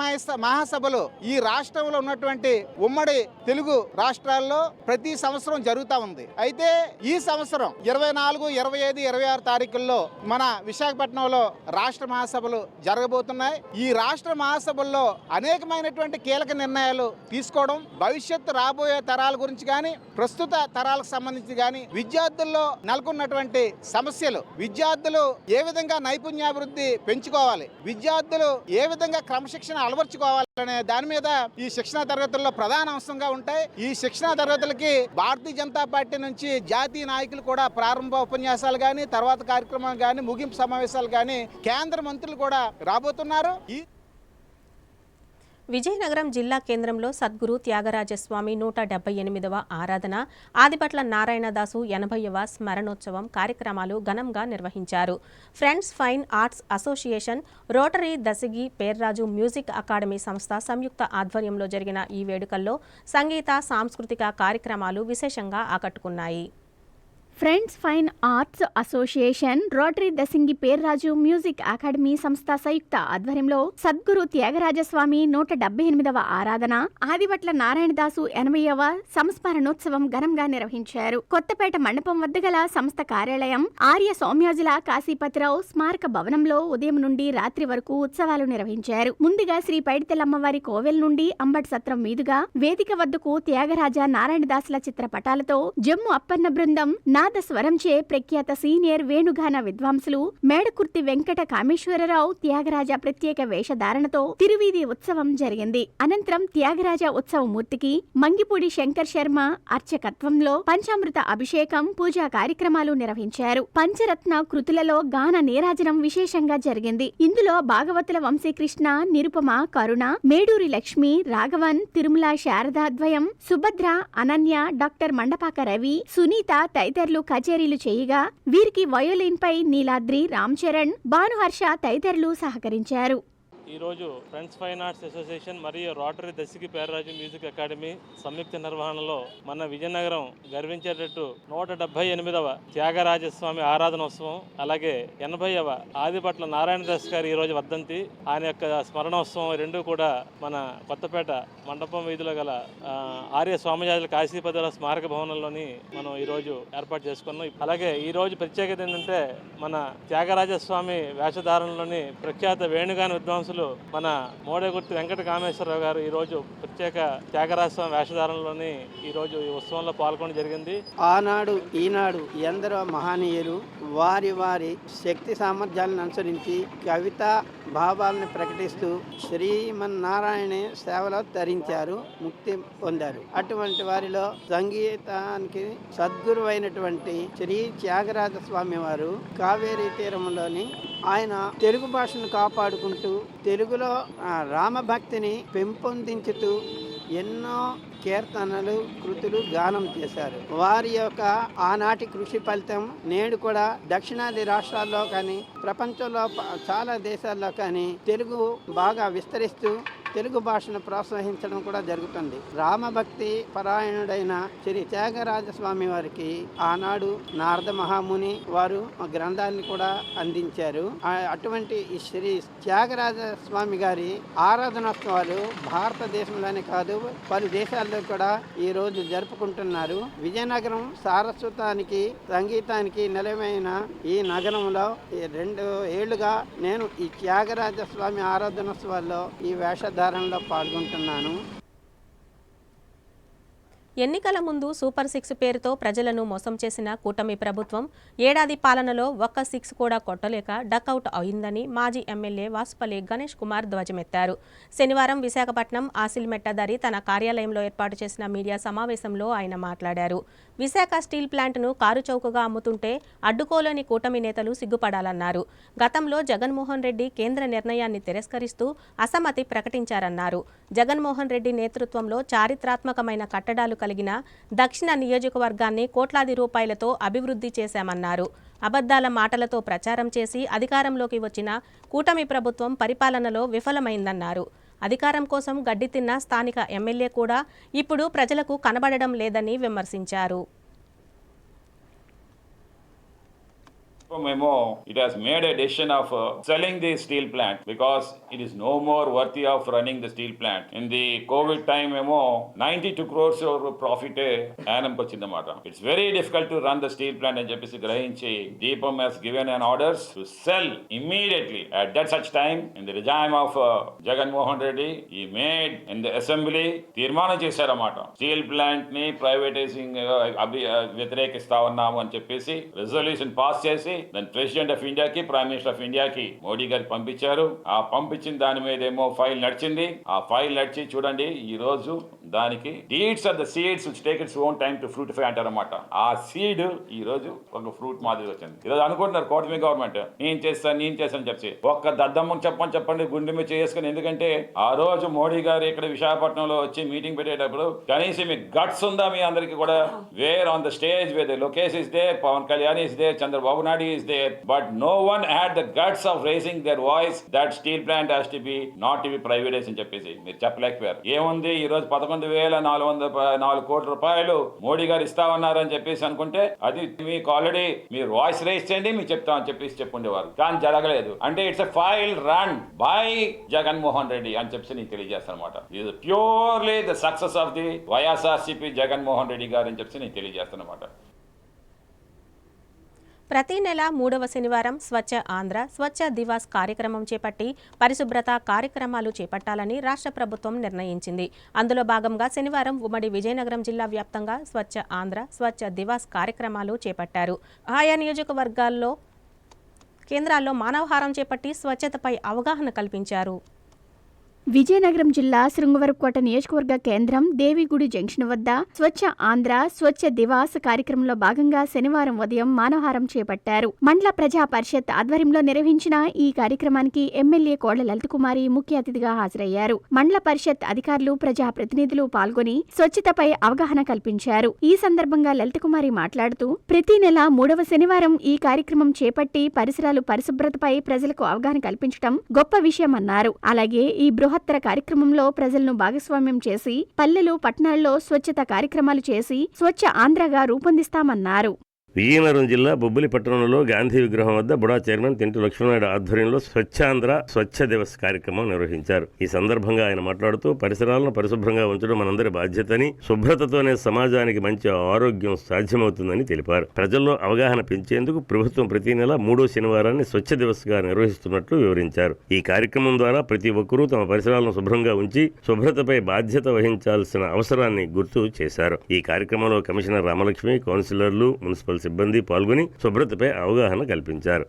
మహాసభలు ఈ రాష్ట్రంలో ఉన్నటువంటి ఉమ్మడి తెలుగు రాష్ట్రాల్లో ప్రతి సంవత్సరం జరుగుతూ ఉంది. అయితే ఈ సంవత్సరం 24, 25, 26 తారీఖుల్లో మన విశాఖపట్నంలో రాష్ట్ర మహాసభలు జరగబోతున్నాయి. ఈ రాష్ట్ర మహాసభల్లో అనేకమైనటువంటి కీలక నిర్ణయాలు తీసుకోవడం, భవిష్యత్తు రాబోయే తరాల గురించి కానీ, ప్రస్తుత తరాలకు సంబంధించి కానీ, విద్యార్థుల్లో నెలకొన్నటువంటి సమస్యలు, విద్యార్థులు ఏ విధంగా నైపుణ్యాభివృద్ధి పెంచుకోవాలి, విద్యార్థులు ఏ విధంగా క్రమశిక్షణ అలవర్చుకోవాలనే దాని మీద ఈ శిక్షణా తరగతుల్లో ప్రధాన అంశంగా ఉంటాయి. ఈ శిక్షణా తరగతులకి భారతీయ జనతా పార్టీ నుంచి జాతీయ నాయకులు కూడా ప్రారంభ ఉపన్యాసాలు కానీ, తర్వాత కార్యక్రమాలు కానీ, ముగింపు సమావేశాలు కానీ కేంద్ర మంత్రులు కూడా రాబోతున్నారు. విజయనగరం జిల్లా కేంద్రంలో సద్గురు త్యాగరాజస్వామి 178వ ఆరాధన, ఆదిపట్ల నారాయణదాసు 80వ స్మరణోత్సవం కార్యక్రమాలు ఘనంగా నిర్వహించారు. Friends fine arts association, rotary Dasagi Perraju music academy సంస్థ సంయుక్త ఆధ్వర్యంలో జరిగిన ఈ వేడుకల్లో సంగీత, సాంస్కృతిక కార్యక్రమాలు విశేషంగా ఆకట్టుకున్నాయి. Friends fine arts association, rotary Dasangi Perraju music academy సంస్థ సంయుక్త ఆధ్వర్యంలో సద్గురు త్యాగరాజస్వామి 178వ ఆరాధన, ఆదిపట్ల నారాయణదాసు 80వ సంస్మరణోత్సవం ఘనంగా నిర్వహించారు. కొత్తపేట మండపం వద్ద గల సంస్థ కార్యాలయం ఆర్య సౌమ్యాజుల కాశీపతిరావు స్మారక భవనంలో ఉదయం నుండి రాత్రి వరకు ఉత్సవాలు నిర్వహించారు. ముందుగా శ్రీ పైడితెల్లమ్మవారి కోవెల్ నుండి అంబటి సత్రం మీదుగా వేదిక వద్దకు త్యాగరాజ నారాయణదాసుల చిత్రపటాలతో జమ్ము అప్పన్న బృందం స్వరంచే ప్రఖ్యాత సీనియర్ వేణుగాన విద్వాంసులు మేడకుర్తి వెంకట కామేశ్వరరావు త్యాగరాజ ప్రత్యేక వేషధారణతో తిరువీధి ఉత్సవం జరిగింది. అనంతరం త్యాగరాజ ఉత్సవమూర్తికి మంగిపూడి శంకర్ శర్మ అర్చకత్వంలో పంచామృత అభిషేకం, పూజా కార్యక్రమాలు నిర్వహించారు. పంచరత్న కృతులలో గాన నీరాజనం విశేషంగా జరిగింది. ఇందులో భాగవతుల వంశీకృష్ణ, నిరుపమ, కరుణ, మేడూరి లక్ష్మి, రాఘవన్, తిరుమల శారదాద్వయం, సుభద్ర, అనన్య, డాక్టర్ మండపాక రవి, సునీత తదితరులు కచేరీలు చేయగా వీరికి వయోలిన్ పై నీలాద్రి, రామ్ చరణ్, భానుహర్ష తదితరులు సహకరించారు. ఈరోజు ఫ్రెండ్స్ ఫైన్ ఆర్ట్స్ అసోసియేషన్ మరియు రోటరీ దశకి పేర్రాజు మ్యూజిక్ అకాడమీ సంయుక్త నిర్వహణలో మన విజయనగరం గర్వించేటట్టు 178వ త్యాగరాజస్వామి ఆరాధనోత్సవం, అలాగే 80వ ఆదిపట్ల నారాయణదాస్ గారి ఈరోజు వర్ధంతి, ఆయన యొక్క స్మరణోత్సవం రెండు కూడా మన కొత్తపేట మండపం వీధిలో గల ఆర్య స్వామిజాజుల కాశీపతిరావు స్మారక భవనంలోని మనం ఈరోజు ఏర్పాటు చేసుకున్నాం. అలాగే ఈరోజు ప్రత్యేకత ఏంటంటే మన త్యాగరాజస్వామి వేషధారణలోని ప్రఖ్యాత వేణుగాన విద్వాంసులు మన మోడేగుర్తి వెంకట కామేశ్వరరావు గారు ఈరోజు ప్రత్యేక త్యాగరాజస్వామి వేషధారణలోని ఈరోజు ఈ ఉత్సవంలో పాల్గొనడం జరిగింది. ఆనాడు ఈనాడు ఎందరో మహనీయులు వారి వారి శక్తి సామర్థ్యాలను అనుసరించి కవిత భావాలను ప్రకటిస్తూ శ్రీమన్నారాయణ సేవలో తరించారు, ముక్తి పొందారు. అటువంటి వారిలో సంగీతానికి సద్గురు అయినటువంటి శ్రీ త్యాగరాజ స్వామి వారు కావేరీ తీరంలోని ఆయన తెలుగు భాషను కాపాడుకుంటూ తెలుగులో రామభక్తిని పెంపొందించుతూ ఎన్నో కీర్తనలు, కృతులు గానం చేశారు. వారి యొక్క ఆనాటి కృషి ఫలితం నేడు కూడా దక్షిణాది రాష్ట్రాల్లో కానీ ప్రపంచంలో చాలా దేశాల్లో కానీ తెలుగు బాగా విస్తరిస్తూ తెలుగు భాషను ప్రోత్సహించడం కూడా జరుగుతుంది. రామభక్తి పరాయణుడైన శ్రీ త్యాగరాజస్వామి వారికి ఆనాడు నారద మహాముని వారు గ్రంథాన్ని కూడా అందించారు. అటువంటి ఈ శ్రీ త్యాగరాజస్వామి గారి ఆరాధనోత్సవాలు భారతదేశంలోనే కాదు పలు దేశాల్లో కూడా ఈ రోజు జరుపుకుంటున్నారు. విజయనగరం సారస్వతానికి, సంగీతానికి నిలయమైన ఈ నగరంలో 2 ఏళ్లుగా నేను ఈ త్యాగరాజస్వామి ఆరాధనోత్సవాల్లో ఈ వేషధారణలో పాల్గొంటున్నాను. ఎన్నికల ముందు సూపర్ 6 పేరుతో ప్రజలను మోసం చేసిన కూటమి ప్రభుత్వం ఏడాది పాలనలో ఒక్క 6 కూడా కొట్టలేక డకౌట్ అయిందని మాజీ ఎమ్మెల్యే వాసుపల్లి గణేష్ కుమార్ ధ్వజమెత్తారు. శనివారం విశాఖపట్నం ఆసిల్మెట్టదారి తన కార్యాలయంలో ఏర్పాటు చేసిన మీడియా సమావేశంలో ఆయన మాట్లాడారు. విశాఖ స్టీల్ ప్లాంట్ను కారు చౌకగా అమ్ముతుంటే అడ్డుకోలేని కూటమి నేతలు సిగ్గుపడాలన్నారు. గతంలో జగన్మోహన్ రెడ్డి కేంద్ర నిర్ణయాన్ని తిరస్కరిస్తూ అసమ్మతి ప్రకటించారన్నారు. జగన్మోహన్ రెడ్డి నేతృత్వంలో చారిత్రాత్మకమైన కట్టడాలు కలిగిన దక్షిణ నియోజకవర్గాన్ని కోట్లాది రూపాయలతో అభివృద్ధి చేశామన్నారు. అబద్ధాల మాటలతో ప్రచారం చేసి అధికారంలోకి వచ్చిన కూటమి ప్రభుత్వం పరిపాలనలో విఫలమైందన్నారు. అధికారం కోసం గడ్డి తిన్న స్థానిక ఎమ్మెల్యే కూడా ఇప్పుడు ప్రజలకు కనబడడం లేదని విమర్శించారు. Memo, it has made a decision of selling the steel plant because it is no more worthy of running the steel plant. In the COVID time memo, 92 crores of profit annum vachindamata. It's very difficult to run the steel plant and cheppisi grahinchi Deepam has given an orders to sell immediately. At that such time, in the regime of Jagan Mohan Reddy, he made in the assembly తీర్మానం చేశారన్నమాట. స్టీల్ ప్లాంట్ ని ప్రైవేటైజింగ్ వ్యతిరేకిస్తా ఉన్నాము అని చెప్పేసి రెజల్యూషన్ పాస్ చేసి దాని ప్రెసిడెంట్ ఆఫ్ ఇండియాకి ప్రైమ్ మినిస్టర్ ఆఫ్ ఇండియాకి మోడీ గారికి పంపించారు. ఆ పంపించిన దాని మీద ఏమో ఫైల్ నడిచింది. ఆ ఫైల్ నడిచి చూడండి ఈ రోజు దానికి deeds of the seeds which take its own time to fruitify అంటారన్నమాట. ఆ సీడ్ ఈ రోజు ఒక ఫ్రూట్ మాదిరి వచ్చింది. ఈరోజు అనుకుంటున్నారు కూటమి గవర్నమెంట్ నేను చేస్తాను చెప్పి ఒక్క దద్దమ్మని చెప్పండి గుండె మీద చేసుకుని. ఎందుకంటే ఆ రోజు మోడీ గారు ఇక్కడ విశాఖపట్నంలో వచ్చి మీటింగ్ పెట్టేటప్పుడు కనీసం మీ గట్స్ ఉందా మీ అందరికి కూడా? Where on the stage where Lokesh is there, Pavan Kalyan is there, Chandrababu Naidu is there, but no one had the guts of raising their voice that steel plant has to be not to be privatized అని చెప్పేసి మీరు చెప్పలేకపోయారు. ఏముంది ఈ రోజు 11,404 కోట్ల రూపాయలు మోడీ గారు ఇస్తా ఉన్నారని చెప్పేసి అనుకుంటే అది మీకు ఆల్రెడీ మీరు వాయిస్ రేస్ చేయండి మీకు చెప్తామని చెప్పేసి చెప్పుండేవారు. కానీ జరగలేదు. అంటే it's a file run by Jaganmohan Reddy అని చెప్పేసి నేను తెలియజేస్తాను అనమాట. ఇది purely the success of the YSRCP Jaganmohan Reddy గారు అని చెప్పేసి నేను తెలియజేస్తాను అనమాట. ప్రతి నెల 3వ శనివారం స్వచ్ఛ ఆంధ్ర స్వచ్ఛ దివాస్ కార్యక్రమం చేపట్టి పరిశుభ్రత కార్యక్రమాలు చేపట్టాలని రాష్ట్ర ప్రభుత్వం నిర్ణయించింది. అందులో భాగంగా శనివారం ఉమ్మడి విజయనగరం జిల్లా వ్యాప్తంగా స్వచ్ఛ ఆంధ్ర స్వచ్ఛ దివాస్ కార్యక్రమాలు చేపట్టారు. ఆయా నియోజకవర్గాల్లో కేంద్రాల్లో మానవహారం చేపట్టి స్వచ్ఛతపై అవగాహన కల్పించారు. విజయనగరం జిల్లా శృంగవరపుకోట నియోజకవర్గ కేంద్రం దేవిగుడి జంక్షన్ వద్ద స్వచ్ఛ ఆంధ్ర స్వచ్ఛ దివాస్ కార్యక్రమంలో భాగంగా శనివారం ఉదయం మానవహారం చేపట్టారు. మండల ప్రజా పరిషత్ ఆధ్వర్యంలో నిర్వహించిన ఈ కార్యక్రమానికి ఎమ్మెల్యే కోళ్ల లలితకుమారి ముఖ్య అతిథిగా హాజరయ్యారు. మండల పరిషత్ అధికారులు ప్రజాప్రతినిధులు పాల్గొని స్వచ్ఛతపై అవగాహన కల్పించారు. ఈ సందర్భంగా లలితకుమారి మాట్లాడుతూ ప్రతి నెల 3వ శనివారం ఈ కార్యక్రమం చేపట్టి పరిసరాలు పరిశుభ్రతపై ప్రజలకు అవగాహన కల్పించడం గొప్ప విషయమన్నారు. అలాగే ఈ బృహత్తర కార్యక్రమంలో ప్రజలను భాగస్వామ్యం చేసి పల్లెలు పట్టణాల్లో స్వచ్ఛత కార్యక్రమాలు చేసి స్వచ్ఛ ఆంధ్రగా రూపొందిస్తామన్నారు. విజయనగరం జిల్లా బొబ్బిలి పట్టణంలో గాంధీ విగ్రహం వద్ద బుడా చైర్మన్ తింటి లక్ష్మణనాయుడు ఆధ్వర్యంలో స్వచ్ఛాంధ్ర స్వచ్ఛ దివస్ కార్యక్రమం నిర్వహించారు. ఈ సందర్భంగా ఆయన మాట్లాడుతూ పరిసరాలను పరిశుభ్రంగా ఉంచడం మనందరి బాధ్యతని, శుభ్రతతోనే సమాజానికి మంచి ఆరోగ్యం సాధ్యమవుతుందని తెలిపారు. ప్రజల్లో అవగాహన పెంచేందుకు ప్రభుత్వం ప్రతి నెల 3వ శనివారాన్ని స్వచ్ఛ దివస్ గా నిర్వహిస్తున్నట్లు వివరించారు. ఈ కార్యక్రమం ద్వారా ప్రతి ఒక్కరూ తమ పరిసరాలను శుభ్రంగా ఉంచి శుభ్రతపై బాధ్యత వహించాల్సిన అవసరాన్ని గుర్తు చేశారు. ఈ కార్యక్రమంలో కమిషనర్ రామలక్ష్మి, కౌన్సిలర్లు, మున్సిపల్ సిబ్బంది పాల్గొని శుభ్రతపై అవగాహన కల్పించారు.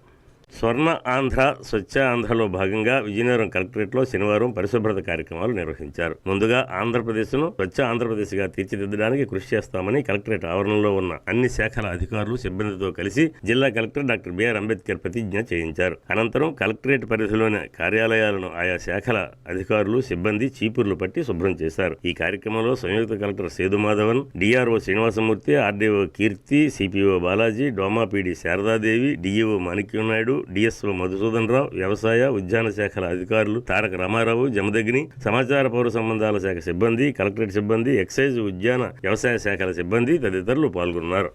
స్వర్ణ ఆంధ్ర స్వచ్ఛ ఆంధ్రలో భాగంగా విజయనగరం కలెక్టరేట్లో శనివారం పరిశుభ్రత కార్యక్రమాలు నిర్వహించారు. ముందుగా ఆంధ్రప్రదేశ్ను స్వచ్ఛ ఆంధ్రప్రదేశ్గా తీర్చిదిద్దడానికి కృషి చేస్తామని కలెక్టరేట్ ఆవరణలో ఉన్న అన్ని శాఖల అధికారులు సిబ్బందితో కలిసి జిల్లా కలెక్టర్ డాక్టర్ బిఆర్ అంబేద్కర్ ప్రతిజ్ఞ చేయించారు. అనంతరం కలెక్టరేట్ పరిధిలోని కార్యాలయాలను ఆయా శాఖల అధికారులు సిబ్బంది చీపుర్లు పట్టి శుభ్రం చేశారు. ఈ కార్యక్రమంలో సంయుక్త collector Sedumadhavan, DRO Srinivasamurthy, RDO Keerthi, CPO Balaji, డోమా PD Sharadadevi, DEO Manikyanaidu, DSO Madhusudan Rao, వ్యవసాయ ఉద్యాన శాఖల అధికారులు తారక రామారావు, జమదగ్ని, సమాచార పౌర సంబంధాల శాఖ సిబ్బంది, కలెక్టరేట్ సిబ్బంది, ఎక్సైజ్, ఉద్యాన వ్యవసాయ శాఖల సిబ్బంది తదితరులు పాల్గొన్నారు.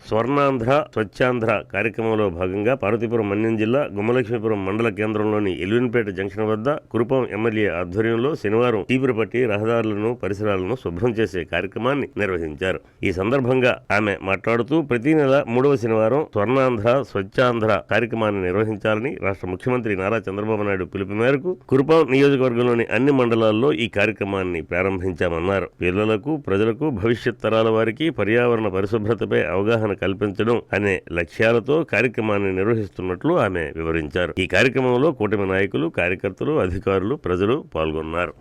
స్వర్ణాంధ్ర స్వచ్ఛాంధ్ర కార్యక్రమంలో భాగంగా పార్వతీపురం మన్యం జిల్లా గుమ్మలక్ష్మీపురం మండల కేంద్రంలోని ఎల్విన్పేట జంక్షన్ వద్ద కురుపాం ఎమ్మెల్యే ఆధ్వర్యంలో శనివారం చీపురుపట్టి రహదారులను పరిసరాలను శుభ్రం చేసే కార్యక్రమాన్ని నిర్వహించారు. ఈ సందర్భంగా ఆమె మాట్లాడుతూ ప్రతి నెల 3వ శనివారం స్వర్ణాంధ్ర స్వచ్ఛాంధ్ర కార్యక్రమాన్ని నిర్వహించాలని రాష్ట్ర ముఖ్యమంత్రి నారా చంద్రబాబు నాయుడు పిలుపు మేరకు కురుపాం నియోజకవర్గంలోని అన్ని మండలాల్లో ఈ కార్యక్రమాన్ని ప్రారంభించామన్నారు. పిల్లలకు, ప్రజలకు, భవిష్యత్ తరాల వారికి పర్యావరణ పరిశుభ్రతపై అవగాహన కల్పించడం అనే లక్ష్యాలతో కార్యక్రమాన్ని నిర్వహిస్తున్నట్లు ఆమె వివరించారు. ఈ కార్యక్రమంలో కూటమి నాయకులు, కార్యకర్తలు, అధికారులు, ప్రజలు పాల్గొన్నారు.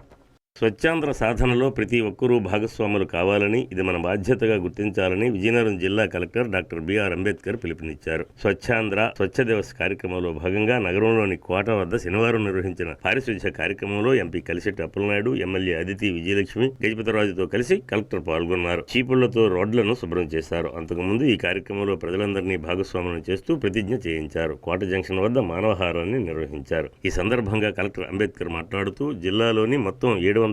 స్వచ్ఛాంధ్ర సాధనలో ప్రతి ఒక్కరూ భాగస్వాములు కావాలని, ఇది మన బాధ్యతగా గుర్తించాలని విజయనగరం జిల్లా కలెక్టర్ డాక్టర్ బిఆర్ అంబేద్కర్ పిలుపునిచ్చారు. స్వచ్ఛాంధ్ర స్వచ్ఛ దివస్ కార్యక్రమంలో భాగంగా నగరంలోని కోట వద్ద శనివారం నిర్వహించిన పారిశుధ్య కార్యక్రమంలో ఎంపీ కలిశెట్టి అప్పలనాయుడు, ఎమ్మెల్యే అదితి విజయలక్ష్మి, గజపతిరాజుతో కలిసి కలెక్టర్ పాల్గొన్నారు. చీపుళ్లతో రోడ్లను శుభ్రం చేశారు. అంతకుముందు ఈ కార్యక్రమంలో ప్రజలందరినీ భాగస్వాములను చేస్తూ ప్రతిజ్ఞ చేయించారు. కోట జంక్షన్ వద్ద మానవహారాన్ని నిర్వహించారు. ఈ సందర్భంగా కలెక్టర్ అంబేద్కర్ మాట్లాడుతూ జిల్లాలోని మొత్తం 777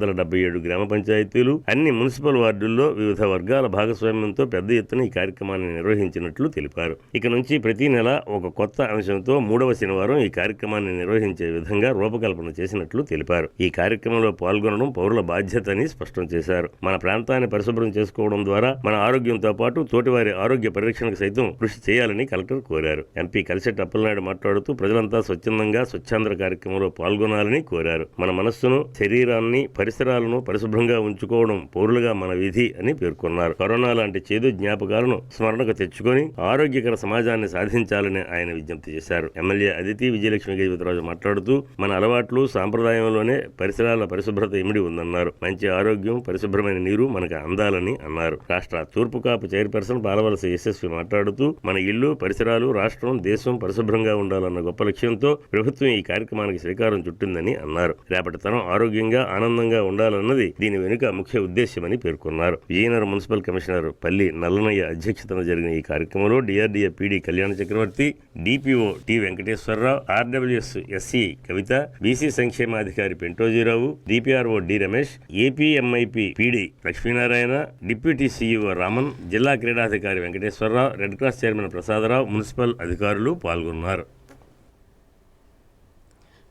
గ్రామ పంచాయతీలు, అన్ని మున్సిపల్ వార్డుల్లో వివిధ వర్గాల భాగస్వామ్యంతో పెద్ద ఎత్తున ఈ కార్యక్రమాన్ని నిర్వహించినట్లు తెలిపారు. ఇక నుంచి ప్రతి నెల ఒక కొత్త అంశంతో 3వ శనివారం ఈ కార్యక్రమాన్ని నిర్వహించే విధంగా రూపకల్పన చేసినట్లు తెలిపారు. ఈ కార్యక్రమంలో పాల్గొనడం పౌరుల బాధ్యత అని స్పష్టం చేశారు. మన ప్రాంతాన్ని పరిశుభ్రం చేసుకోవడం ద్వారా మన ఆరోగ్యంతో పాటు తోటివారి ఆరోగ్య పరిరక్షణకు సైతం కృషి చేయాలని కలెక్టర్ కోరారు. ఎంపీ కలిశెట్టి అప్పలనాయుడు మాట్లాడుతూ ప్రజలంతా స్వచ్ఛందంగా స్వచ్ఛాంధ్ర కార్యక్రమంలో పాల్గొనాలని కోరారు. మన మనస్సును, శరీరాన్ని, పరిసరాలను పరిశుభ్రంగా ఉంచుకోవడం పౌరులుగా మన విధి అని పేర్కొన్నారు. కరోనా లాంటి చేదు జ్ఞాపకాలను స్మరణకు తెచ్చుకొని ఆరోగ్యకర సమాజాన్ని సాధించాలని ఆయన విజ్ఞప్తి చేశారు. ఎమ్మెల్యే అదితి విజయలక్ష్మి గజపతిరాజు మాట్లాడుతూ మన అలవాట్లు, సాంప్రదాయంలోనే పరిసరాల పరిశుభ్రత ఇమిడి ఉందన్నారు. మంచి ఆరోగ్యం, పరిశుభ్రమైన నీరు మనకు అందాలని అన్నారు. రాష్ట్ర తూర్పు కాపు చైర్పర్సన్ పాలవలస యశస్వి మాట్లాడుతూ మన ఇల్లు, పరిసరాలు, రాష్ట్రం, దేశం పరిశుభ్రంగా ఉండాలన్న గొప్ప లక్ష్యంతో ప్రభుత్వం ఈ కార్యక్రమానికి శ్రీకారం చుట్టిందని అన్నారు. రేపటి తరం ఆరోగ్యంగా, ఆనందంగా ఉండాలన్నది దీని వెనుక ముఖ్య ఉద్దేశ్యమని పేర్కొన్నారు. విజయనగరం మున్సిపల్ కమిషనర్ పల్లి నల్లనయ్య అధ్యక్షతన జరిగిన ఈ కార్యక్రమంలో DRDA PD Kalyana Chakravarthi, DPO T Venkateswararao, RWS SC Kavitha, BC సంక్షేమాధికారి Pentojirao, DPRO D Ramesh, APMIP PD Lakshminarayana, deputy CEO Raman, జిల్లా క్రీడాధికారి Venkateswararao, red cross chairman Prasadarao, municipal అధికారులు పాల్గొన్నారు.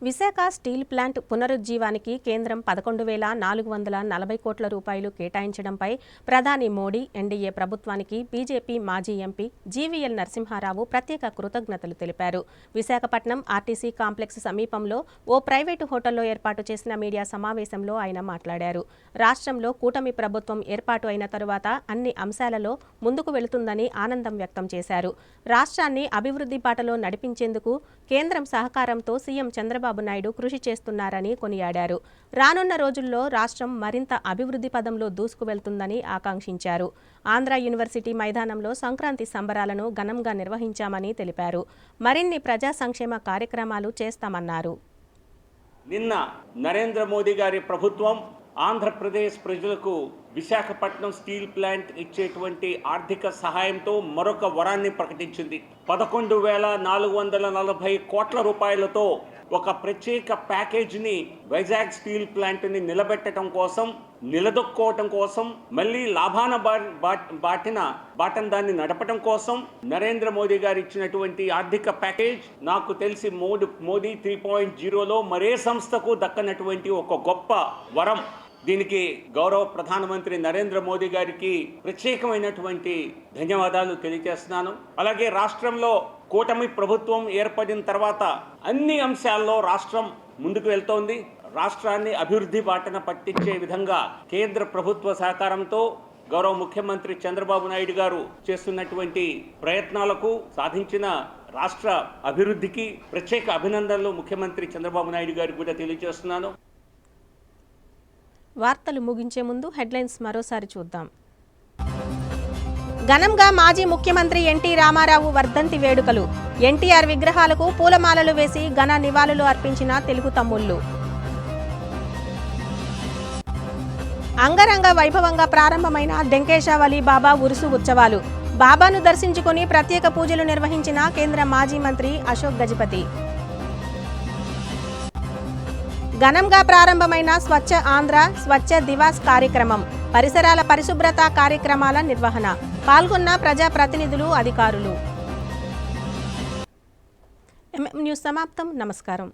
విశాఖ స్టీల్ ప్లాంట్ పునరుజ్జీవానికి కేంద్రం 11,440 కోట్ల రూపాయలు కేటాయించడంపై ప్రధాని మోడీ, ఎన్డీఏ ప్రభుత్వానికి బీజేపీ మాజీ ఎంపీ జీవీఎల్ నరసింహారావు ప్రత్యేక కృతజ్ఞతలు తెలిపారు. విశాఖపట్నం ఆర్టీసీ కాంప్లెక్స్ సమీపంలో ఓ ప్రైవేటు హోటల్లో ఏర్పాటు చేసిన మీడియా సమావేశంలో ఆయన మాట్లాడారు. రాష్ట్రంలో కూటమి ప్రభుత్వం ఏర్పాటు అయిన తరువాత అన్ని అంశాలలో ముందుకు వెళుతుందని ఆనందం వ్యక్తం చేశారు. రాష్ట్రాన్ని అభివృద్ధి బాటలో నడిపించేందుకు కేంద్రం సహకారంతో సీఎం చంద్రబాబు నాయుడు కృషి చేస్తున్నారని కొనియాడారు. రానున్న రోజుల్లో రాష్ట్రం మరింత అభివృద్ధి పదంలో దూసుకువెళ్తుందని ఆకాంక్షించారు. ఆంధ్ర యూనివర్సిటీ మైదానంలో సంక్రాంతి సంబరాలను ఘనంగా నిర్వహించామని తెలిపారు. మరిన్ని ప్రజా సంక్షేమ కార్యక్రమాలు చేస్తామన్నారు. నిన్న నరేంద్ర మోదీ గారి ప్రభుత్వం ఆంధ్రప్రదేశ్ ప్రజలకు విశాఖపట్నం స్టీల్ ప్లాంట్ ఇచ్చేటువంటి ఆర్థిక సహాయంతో మరొక వరాన్ని ప్రకటించింది. 11,440 కోట్ల రూపాయలతో ఒక ప్రత్యేక ప్యాకేజీని వైజాగ్ స్టీల్ ప్లాంట్ని నిలబెట్టడం కోసం, నిలదొక్కోవటం కోసం, మళ్ళీ లాభాన బాటను దాన్ని నడపడం కోసం నరేంద్ర మోదీ గారు ఇచ్చినటువంటి ఆర్థిక ప్యాకేజ్ నాకు తెలిసి మోదీ 3.0లో మరే సంస్థకు దక్కనటువంటి ఒక గొప్ప వరం. దీనికి గౌరవ ప్రధానమంత్రి నరేంద్ర మోదీ గారికి ప్రత్యేకమైనటువంటి ధన్యవాదాలు తెలియజేస్తున్నాను. అలాగే రాష్ట్రంలో కూటమి ప్రభుత్వం ఏర్పడిన తర్వాత అన్ని అంశాల్లో రాష్ట్రం ముందుకు వెళ్తోంది. రాష్ట్రాన్ని అభివృద్ధి బాటన పట్టించే విధంగా కేంద్ర ప్రభుత్వ సహకారంతో గౌరవ ముఖ్యమంత్రి చంద్రబాబు నాయుడు గారు చేస్తున్నటువంటి ప్రయత్నాలకు, సాధించిన రాష్ట్ర అభివృద్ధికి ప్రత్యేక అభినందనలు ముఖ్యమంత్రి చంద్రబాబు నాయుడు గారికి కూడా తెలియజేస్తున్నాను. వార్తలు ముగించే ముందు హెడ్లైన్స్ మరోసారి చూద్దాం. ఘనంగా మాజీ ముఖ్యమంత్రి ఎన్టీ రామారావు వర్ధంతి వేడుకలు. ఎన్టీఆర్ విగ్రహాలకు పూలమాలలు వేసి ఘన నివాళులు అర్పించిన తెలుగు తమ్ముళ్లు. అంగరంగ వైభవంగా ప్రారంభమైన డెంకేశావలి బాబా ఉరుసు ఉత్సవాలు. బాబాను దర్శించుకుని ప్రత్యేక పూజలు నిర్వహించిన కేంద్ర మాజీ మంత్రి అశోక్ గజపతి. ఘనంగా ప్రారంభమైన స్వచ్ఛ ఆంధ్ర, స్వచ్ఛ దివాస్ కార్యక్రమం. పరిసరాల పరిశుభ్రత కార్యక్రమాల నిర్వహణ. పాల్గొన్న ప్రజాప్రతినిధులు, అధికారులు. ఎంఎం న్యూస్ సమాప్తం. నమస్కారం.